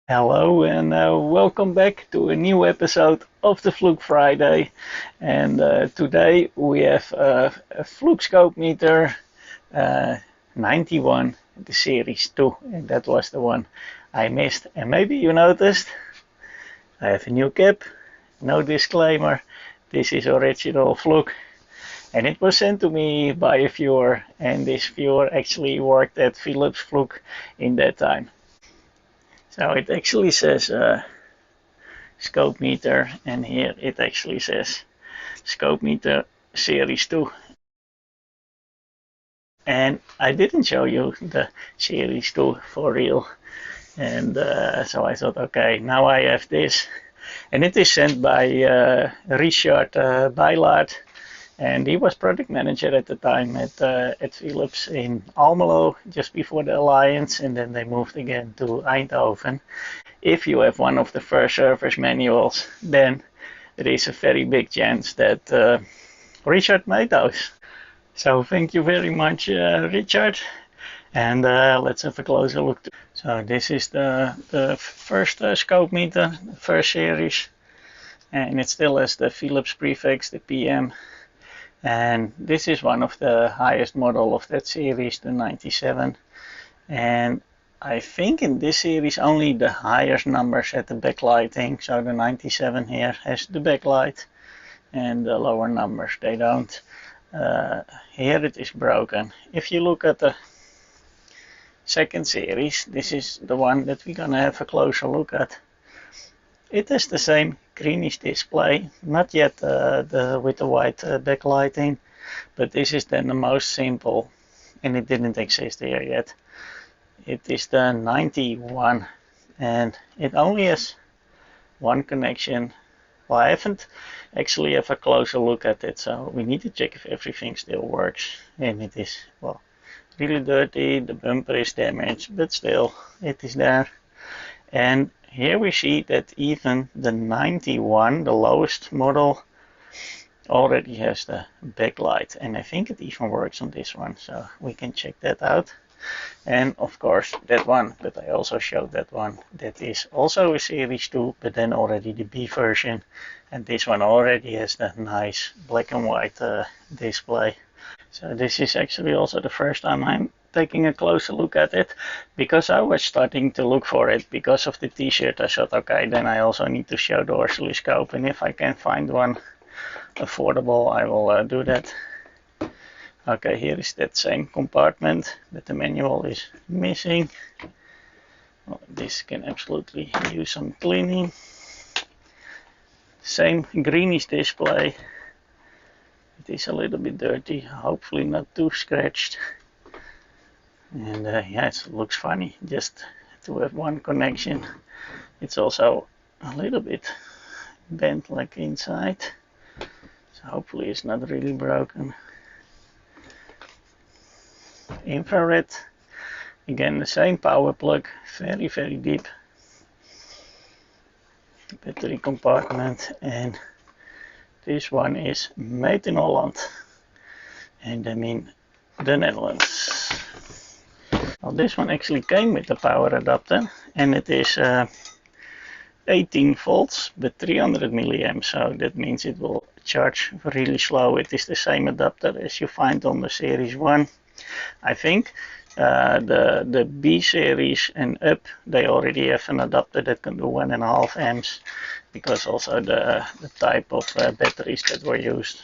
Hello and welcome back to a new episode of the Fluke Friday. And today we have a Fluke ScopeMeter 91, the Series 2, and that was the one I missed. And maybe you noticed I have a new cap, no disclaimer. This is original Fluke, and it was sent to me by a viewer, and this viewer actually worked at Philips Fluke in that time. So it actually says ScopeMeter, and here it actually says ScopeMeter Series 2. And I didn't show you the Series 2 for real. And so I thought, okay, now I have this. And it is sent by Richard Bijlard. And he was product manager at the time at Philips in Almelo, just before the Alliance, and then they moved again to Eindhoven. If you have one of the first service manuals, then there is a very big chance that Richard made those. So thank you very much, Richard. And let's have a closer look. So this is the first ScopeMeter, the first series. And it still has the Philips prefix, the PM. And this is one of the highest model of that series, the 97. And I think in this series only the highest numbers had the backlighting. So the 97 here has the backlight, and the lower numbers they don't. Here it is broken. If you look at the second series, this is the one that we're gonna have a closer look at. It has the same greenish display, not yet with the white backlighting, but this is then the most simple, and it didn't exist here yet. It is the 91, and it only has one connection. Well, I haven't actually have a closer look at it, so we need to check if everything still works. And it is, well, really dirty, the bumper is damaged, but still, it is there. And here we see that even the 91, the lowest model, already has the backlight, and I think it even works on this one, so we can check that out. And of course that one, but I also showed that one, that is also a Series 2, but then already the B version, and this one already has that nice black and white display. So this is actually also the first time I'm taking a closer look at it, because I was starting to look for it because of the t-shirt. I thought, okay, then I also need to show the oscilloscope, and if I can find one affordable, I will do that. Okay, here is that same compartment that the manual is missing. Well, this can absolutely use some cleaning. Same greenish display. It is a little bit dirty, hopefully not too scratched. And yeah, it looks funny just to have one connection. It's also a little bit bent like inside, so hopefully it's not really broken. Infrared, again the same power plug, very deep. Battery compartment, and this one is made in Holland, and I mean the Netherlands. Well, this one actually came with the power adapter, and it is 18 volts but 300 milliamps, so that means it will charge really slow. It is the same adapter as you find on the Series 1. I think the B series and up, they already have an adapter that can do 1.5 amps, because also the type of batteries that were used,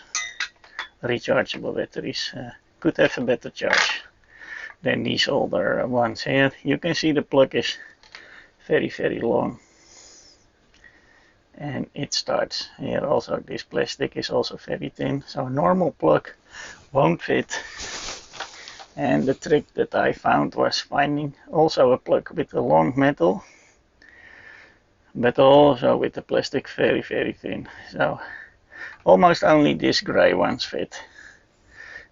rechargeable batteries, could have a better charge than these older ones. Here you can see the plug is very long, and it starts here. Also this plastic is also very thin, so a normal plug won't fit. And the trick that I found was finding also a plug with a long metal, but also with the plastic very thin. So almost only these gray ones fit.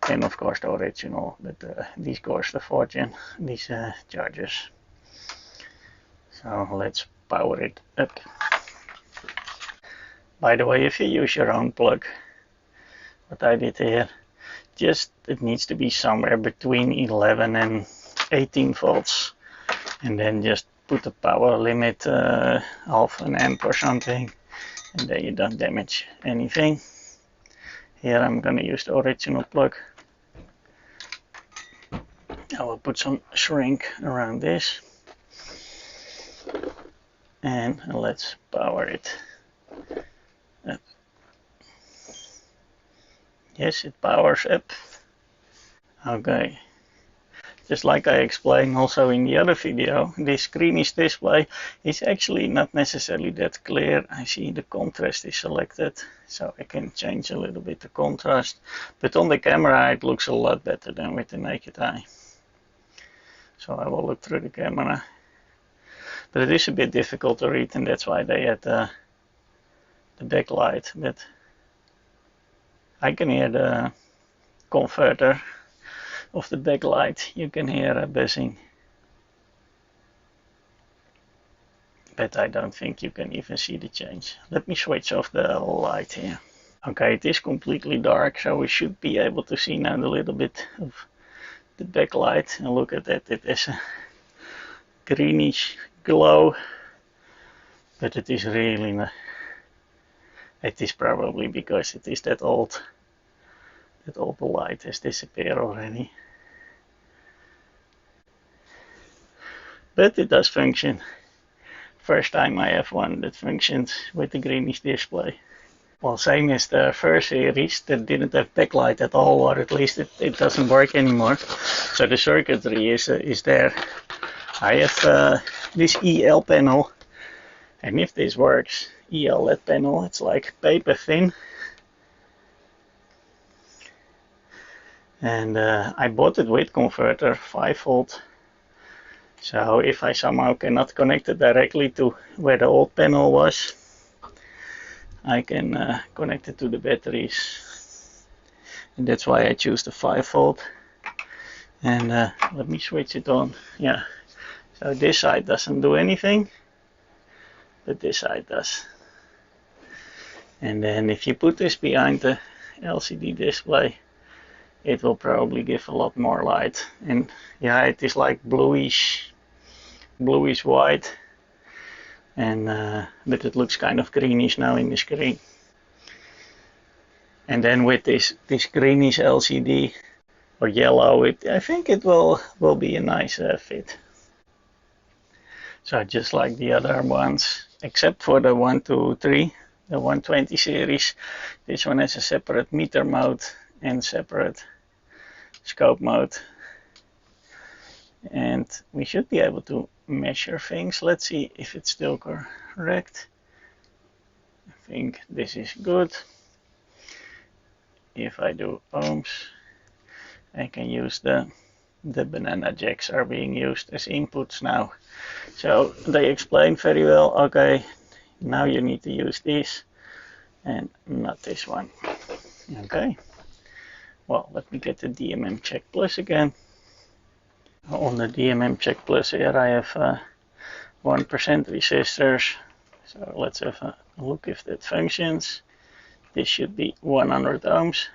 And of course the original, but these cost a fortune, these chargers. So let's power it up. By the way, if you use your own plug, what I did here, just it needs to be somewhere between 11 and 18 volts, and then just put a power limit, half an amp or something, and then you don't damage anything. Here I'm gonna use the original plug. I will put some shrink around this, and let's power it up. Yes, it powers up. Okay. Just like I explained also in the other video, this greenish display is actually not necessarily that clear. I see the contrast is selected, so I can change a little bit the contrast. But on the camera it looks a lot better than with the naked eye. So I will look through the camera. But it is a bit difficult to read, and that's why they had the backlight. But I can hear the converter of the backlight. You can hear a buzzing, but I don't think you can even see the change. Let me switch off the light here. Okay, it is completely dark, so we should be able to see now a little bit of the backlight. And look at that, it is a greenish glow, but it is really not. It is probably because it is that old. That all the light has disappeared already. But it does function. First time I have one that functions with the greenish display. Well, same as the first series that didn't have backlight at all, or at least it doesn't work anymore. So the circuitry is there. I have this EL panel, and if this works, EL LED panel, it's like paper thin. And I bought it with converter, 5 volt. So if I somehow cannot connect it directly to where the old panel was, I can connect it to the batteries. And that's why I choose the 5 volt. And let me switch it on. Yeah, so this side doesn't do anything, but this side does. And then if you put this behind the LCD display, it will probably give a lot more light. And yeah, it is like bluish white, and but it looks kind of greenish now in the screen. And then with this greenish LCD or yellow, I think it will be a nice fit. So just like the other ones, except for the 1, 2, 3, the 120 series, this one has a separate meter mode and separate scope mode, and we should be able to measure things. Let's see if it's still correct. I think this is good. If I do ohms, I can use the banana jacks are being used as inputs now. So they explain very well, okay, now you need to use this and not this one. Okay. Well, let me get the DMM Check Plus again. On the DMM Check Plus here I have 1% resistors. So let's have a look if that functions. This should be 100 ohms.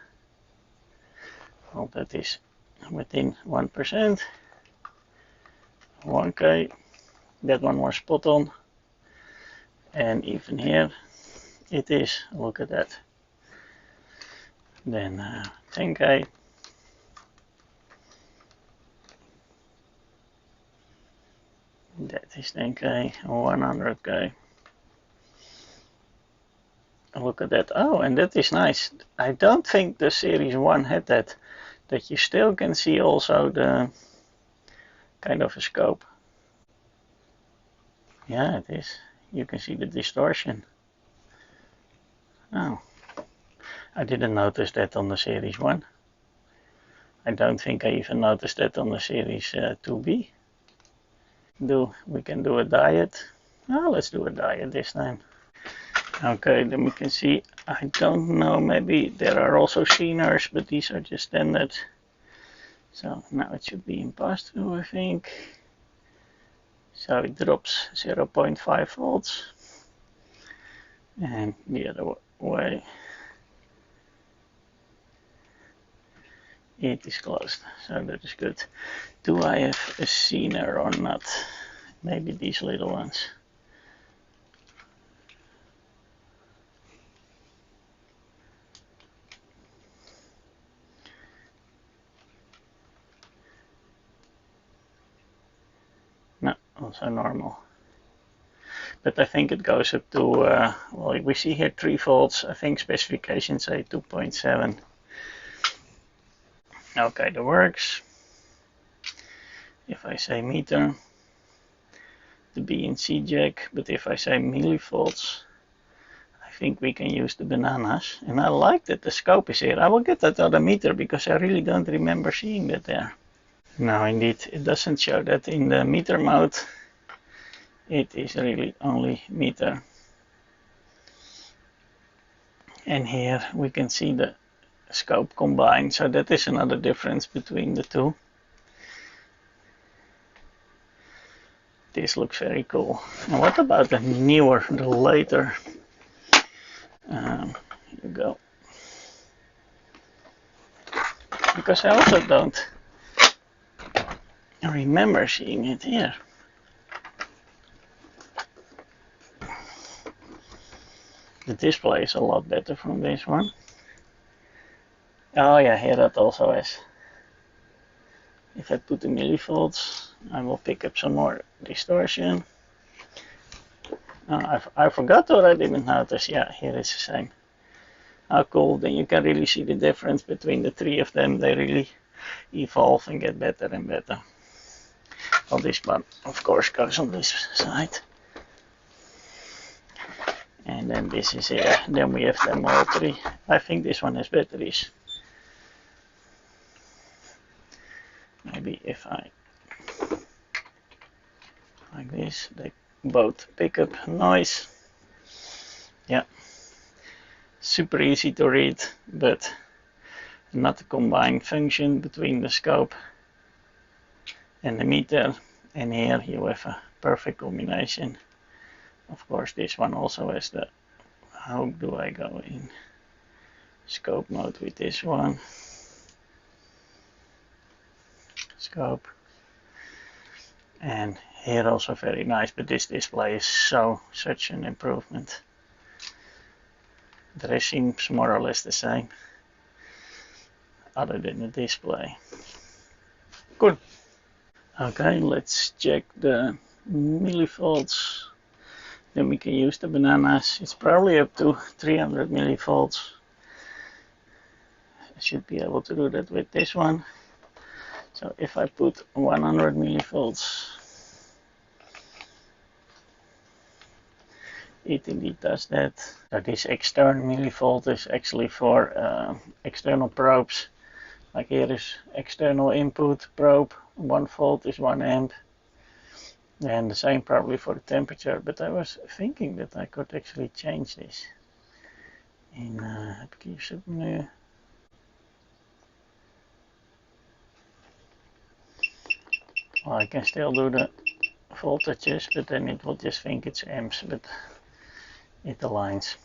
Well, that is within 1%. 1K. That one was spot on. And even here it is. Look at that. Then 10K. That is 10K, 100K. Look at that. Oh, and that is nice. I don't think the Series 1 had that you still can see also the kind of a scope. Yeah, it is. You can see the distortion. Oh. I didn't notice that on the Series 1. I don't think I even noticed that on the Series 2B. We can do a diode. Oh, let's do a diode this time. Okay, then we can see, I don't know, maybe there are also Zeners, but these are just standard. So now it should be in pass-through, I think. So it drops 0.5 volts. And the other way, it is closed, so that is good. Do I have a Zener or not? maybe these little ones. No, also normal. But I think it goes up to, well, we see here 3 volts. I think specifications say 2.7. Okay, that works. If I say meter, the B and C jack, but if I say millivolts, I think we can use the bananas. And I like that the scope is here. I will get that other meter because I really don't remember seeing that there. No, indeed, it doesn't show that in the meter mode. It is really only meter. And here we can see the scope combined, so that is another difference between the two. This looks very cool. And what about the newer, the later? Here you go. Because I also don't remember seeing it here. The display is a lot better from this one. Oh yeah, here that also is. If I put the millivolts, I will pick up some more distortion. I forgot or I didn't notice. Yeah, here it's the same. How cool, then you can really see the difference between the 3 of them. They really evolve and get better and better. Well, this one, of course, goes on this side. And then this is here. Then we have them all 3. I think this one has batteries. Maybe if I, like this, they both pick up noise. Yeah. Super easy to read, but not a combined function between the scope and the meter. And here you have a perfect combination. Of course, this one also has the, how do I go in scope mode with this one? Scope. And here also very nice, but this display is such an improvement. The rest seems more or less the same, other than the display. Cool. Okay, let's check the millivolts. Then we can use the bananas. It's probably up to 300 millivolts. I should be able to do that with this one. So if I put 100 millivolts, it indeed does that. So this external millivolt is actually for external probes. Like here is external input probe, 1 volt is 1 amp. And the same probably for the temperature, but I was thinking that I could actually change this in ScopeMeter. Well, I can still do the voltages, but then it will just think it's amps, but it aligns.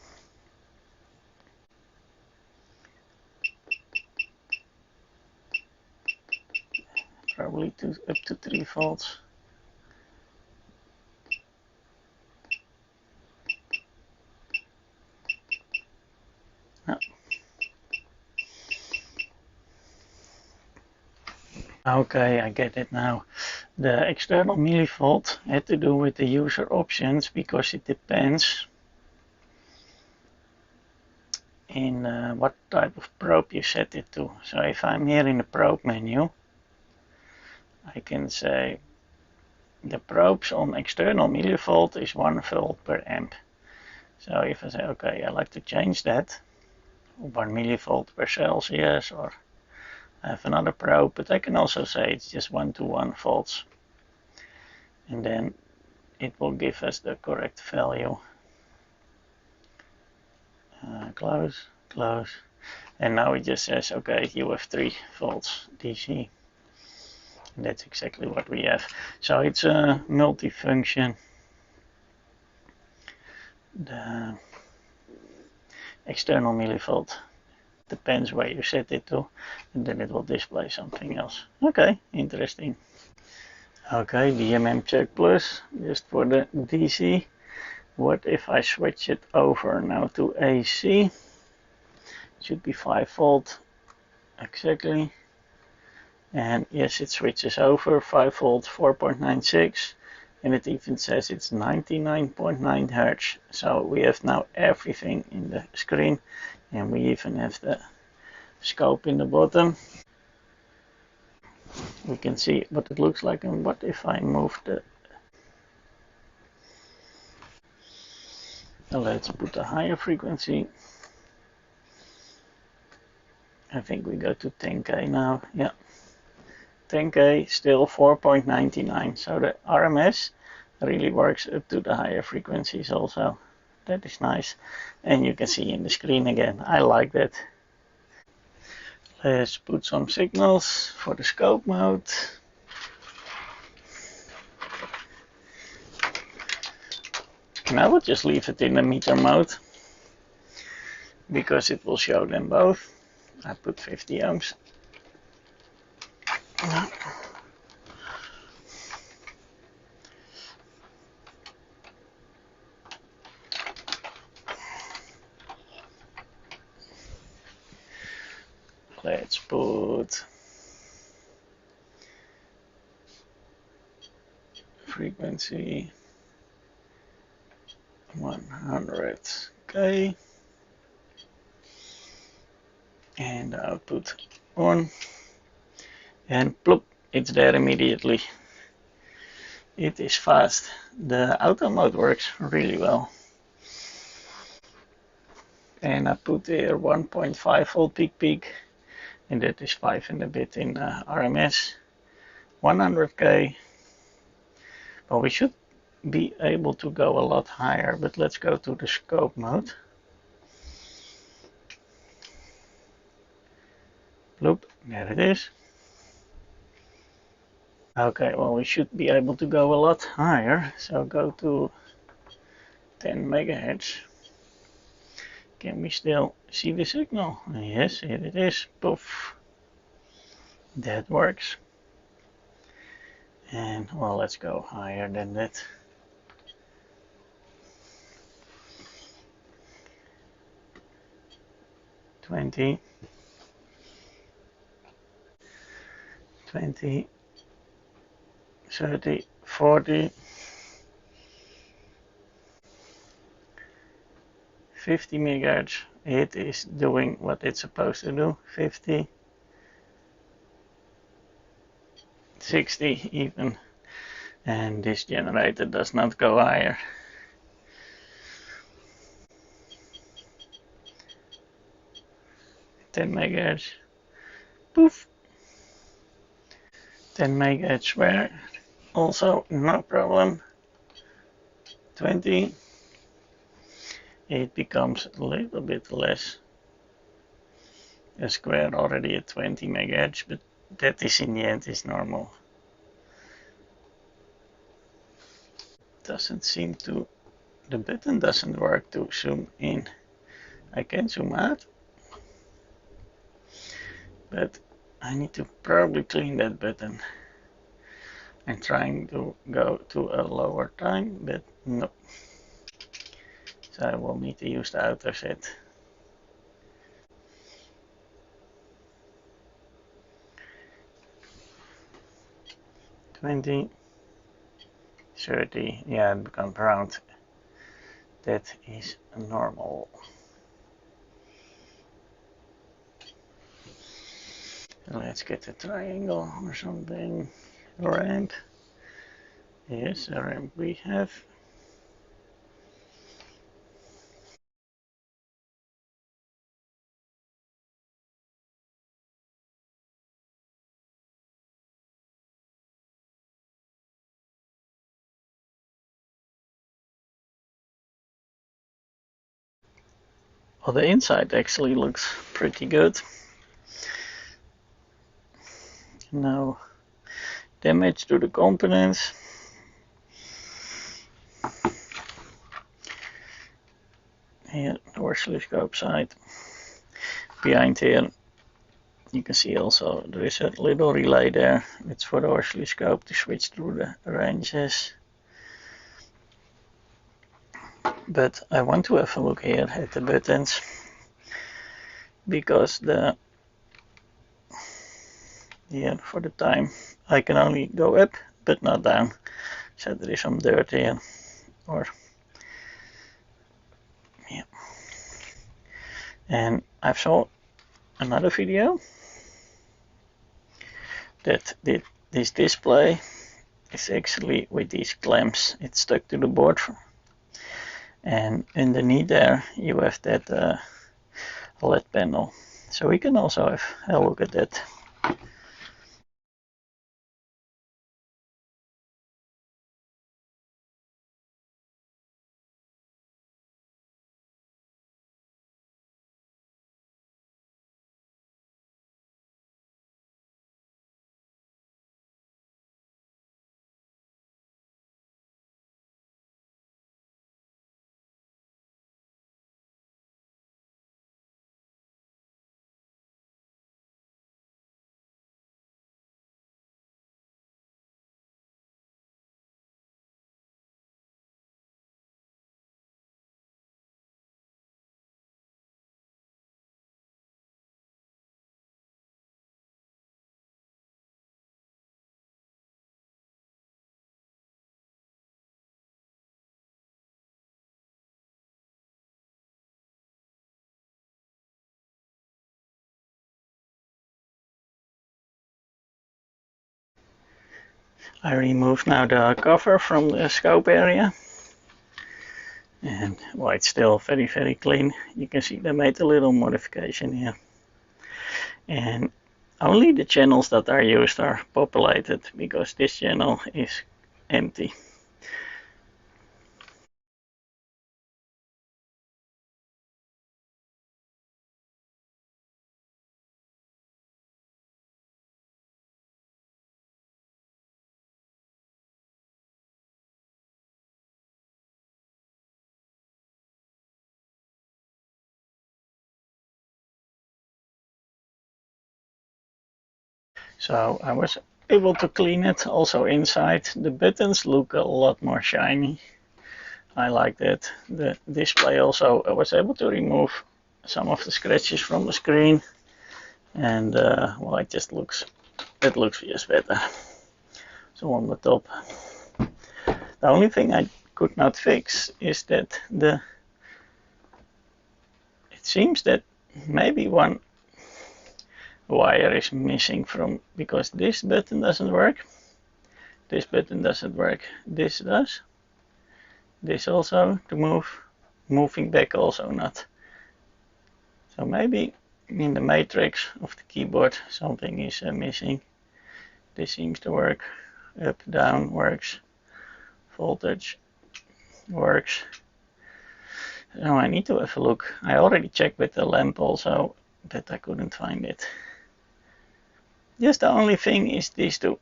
Probably up to 3 volts. No. Okay, I get it now. The external millivolt had to do with the user options because it depends in what type of probe you set it to. So if I'm here in the probe menu, I can say the probes on external millivolt is 1 volt per amp. So if I say, okay, I like to change that, 1 millivolt per Celsius, or I have another probe, but I can also say it's just 1 to 1 volts. And then it will give us the correct value. Close, close. And now it just says, okay, you have 3 volts DC. And that's exactly what we have. So it's a multifunction. The external millivolt depends where you set it to, and then it will display something else. Okay, interesting. Okay, DMM check plus, just for the DC. What if I switch it over now to AC? It should be 5 volt exactly. And yes, it switches over 5 volt 4.96, and it even says it's 99.9 Hertz. So we have now everything in the screen, and we even have the scope in the bottom. We can see what it looks like. And what if I move the, let's put a higher frequency. I think we go to 10K now. Yeah, 10K, still 4.99. So the RMS really works up to the higher frequencies also. That is nice. And you can see in the screen again. I like that. Let's put some signals for the scope mode. And I will just leave it in the meter mode, because it will show them both. I put 50 ohms. Let's put frequency 100K and output on, and plop, it's there immediately. It is fast. The auto mode works really well. And I put there 1.5 volt peak, and that is 5 and a bit in RMS. 100K. Well, we should be able to go a lot higher, but let's go to the scope mode. Loop, there it is. Okay, well, we should be able to go a lot higher, so go to 10 megahertz. Can we still see the signal? Yes, here it is. Poof. That works. And well, let's go higher than that. $20, 20, 30, 40, 50 megahertz. It is doing what it's supposed to do. 50, 60 even. And this generator does not go higher. $10 megahertz. Poof. 10 megahertz where also no problem. 20. It becomes a little bit less. A square already at 20 megahertz, but that is in the end is normal. Doesn't seem to, the button doesn't work to zoom in. I can zoom out, but I need to probably clean that button. I'm trying to go to a lower time, but no. So I will need to use the auto set. $20, 30, yeah, it becomes round. That is normal. Let's get a triangle or something. Ramp. Yes, a ramp we have. Well, the inside actually looks pretty good. No damage to the components. Here, the oscilloscope side. Behind here, You can see also there is a little relay there. It's for the oscilloscope to switch through the ranges. But I want to have a look here at the buttons, because for the time I can only go up but not down, so there is some dirt here, or yeah. And I saw another video that this display is actually with these clamps. It's stuck to the board, and underneath there you have that LED panel, so we can also have a look at that. I remove now the cover from the scope area, and well, it's still very, very clean. You can see they made a little modification here, and only the channels that are used are populated, because this channel is empty. So I was able to clean it also inside. The buttons look a lot more shiny. I like that. The display also, I was able to remove some of the scratches from the screen, and well, it looks just better. So on the top, the only thing I could not fix is that it seems that maybe one wire is missing from, because this button doesn't work, this button doesn't work, this does, this also to move, moving back also not. So maybe in the matrix of the keyboard something is missing. This seems to work, up, down works, voltage works. So I need to have a look. I already checked with the lamp also, but I couldn't find it. Just the only thing is these two.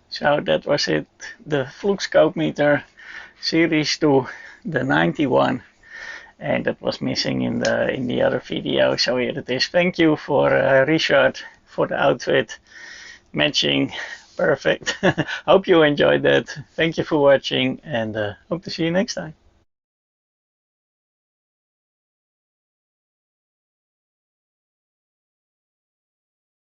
So that was it, the Fluke ScopeMeter Series 2, the 91, and that was missing in the other video. So here it is. Thank you for Richard for the outfit, matching, perfect. Hope you enjoyed that. Thank you for watching, and hope to see you next time.